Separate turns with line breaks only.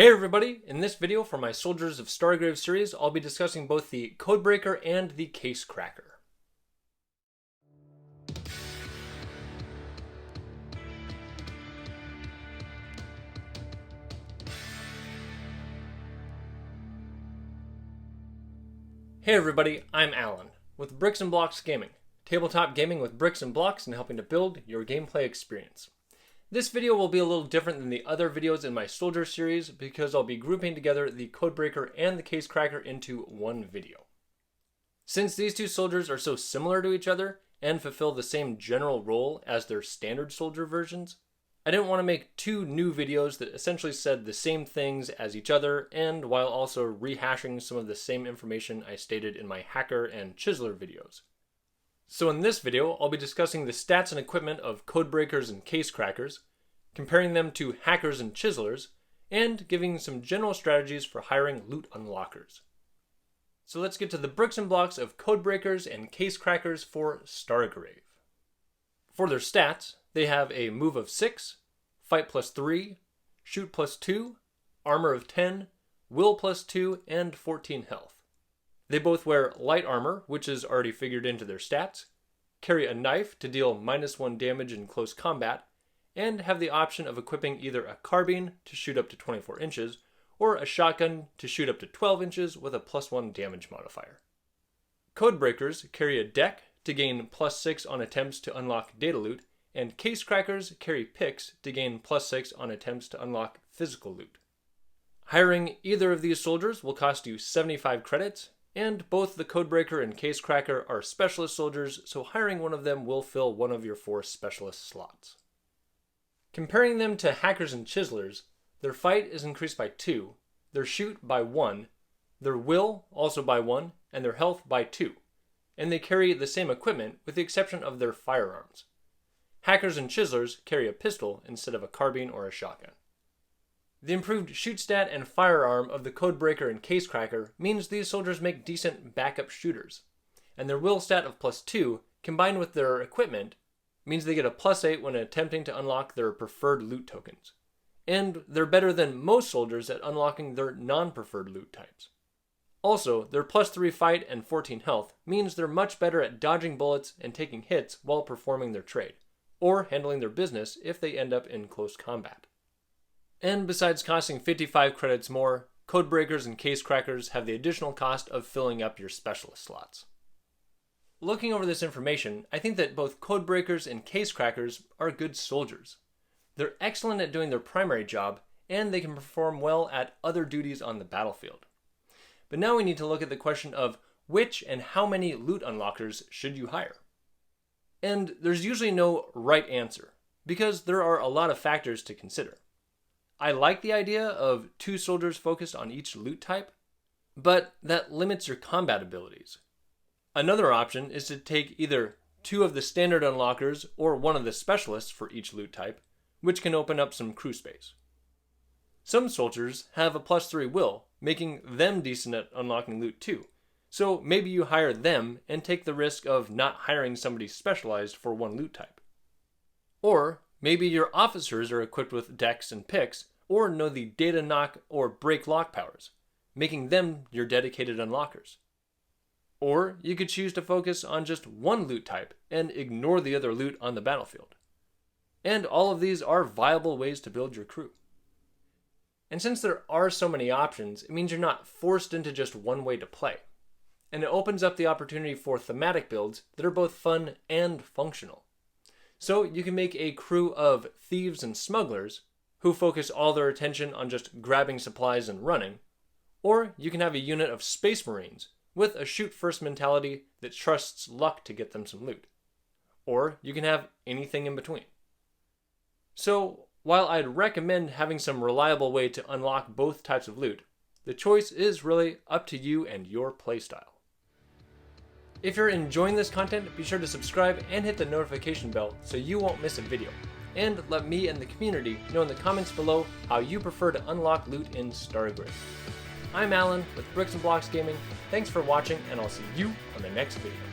Hey everybody! In this video for my Soldiers of Stargrave series, I'll be discussing both the Codebreaker and the Casecracker. Hey everybody, I'm Alan, with Bricks and Blocks Gaming, tabletop gaming with bricks and blocks and helping to build your gameplay experience. This video will be a little different than the other videos in my Soldier series because I'll be grouping together the Codebreaker and the Casecracker into one video. Since these two soldiers are so similar to each other and fulfill the same general role as their standard soldier versions, I didn't want to make two new videos that essentially said the same things as each other and while also rehashing some of the same information I stated in my Hacker and Chiseler videos. So in this video, I'll be discussing the stats and equipment of Codebreakers and Casecrackers, comparing them to Hackers and Chiselers, and giving some general strategies for hiring loot unlockers. So let's get to the bricks and blocks of Codebreakers and Casecrackers for Stargrave. For their stats, they have a move of 6, fight plus 3, shoot plus 2, armor of 10, will plus 2, and 14 health. They both wear light armor, which is already figured into their stats, carry a knife to deal -1 damage in close combat, and have the option of equipping either a carbine to shoot up to 24 inches, or a shotgun to shoot up to 12 inches with a +1 damage modifier. Codebreakers carry a deck to gain +6 on attempts to unlock data loot, and Casecrackers carry picks to gain +6 on attempts to unlock physical loot. Hiring either of these soldiers will cost you 75 credits, and both the Codebreaker and Casecracker are specialist soldiers, so hiring one of them will fill one of your 4 specialist slots. Comparing them to Hackers and Chiselers, their fight is increased by 2, their shoot by 1, their will also by 1, and their health by 2, and they carry the same equipment with the exception of their firearms. Hackers and Chiselers carry a pistol instead of a carbine or a shotgun. The improved shoot stat and firearm of the Codebreaker and Casecracker means these soldiers make decent backup shooters, and their will stat of +2 combined with their equipment means they get a +8 when attempting to unlock their preferred loot tokens, and they're better than most soldiers at unlocking their non-preferred loot types. Also, their +3 fight and 14 health means they're much better at dodging bullets and taking hits while performing their trade, or handling their business if they end up in close combat. And besides costing 55 credits more, Codebreakers and Casecrackers have the additional cost of filling up your specialist slots. Looking over this information, I think that both Codebreakers and Casecrackers are good soldiers. They're excellent at doing their primary job, and they can perform well at other duties on the battlefield. But now we need to look at the question of which and how many loot unlockers should you hire? And there's usually no right answer, because there are a lot of factors to consider. I like the idea of 2 soldiers focused on each loot type, but that limits your combat abilities. Another option is to take either 2 of the standard unlockers or 1 of the specialists for each loot type, which can open up some crew space. Some soldiers have a +3 will, making them decent at unlocking loot too, so maybe you hire them and take the risk of not hiring somebody specialized for 1 loot type. Or maybe your officers are equipped with decks and picks, or know the data knock or break lock powers, making them your dedicated unlockers. Or you could choose to focus on just 1 loot type and ignore the other loot on the battlefield. And all of these are viable ways to build your crew. And since there are so many options, it means you're not forced into just one way to play. And it opens up the opportunity for thematic builds that are both fun and functional. So you can make a crew of thieves and smugglers who focus all their attention on just grabbing supplies and running, or you can have a unit of space marines with a shoot-first mentality that trusts luck to get them some loot, or you can have anything in between. So, while I'd recommend having some reliable way to unlock both types of loot, the choice is really up to you and your playstyle. If you're enjoying this content, be sure to subscribe and hit the notification bell so you won't miss a video. And let me and the community know in the comments below how you prefer to unlock loot in Stargrave. I'm Alan with Bricks and Blocks Gaming. Thanks for watching, and I'll see you on the next video.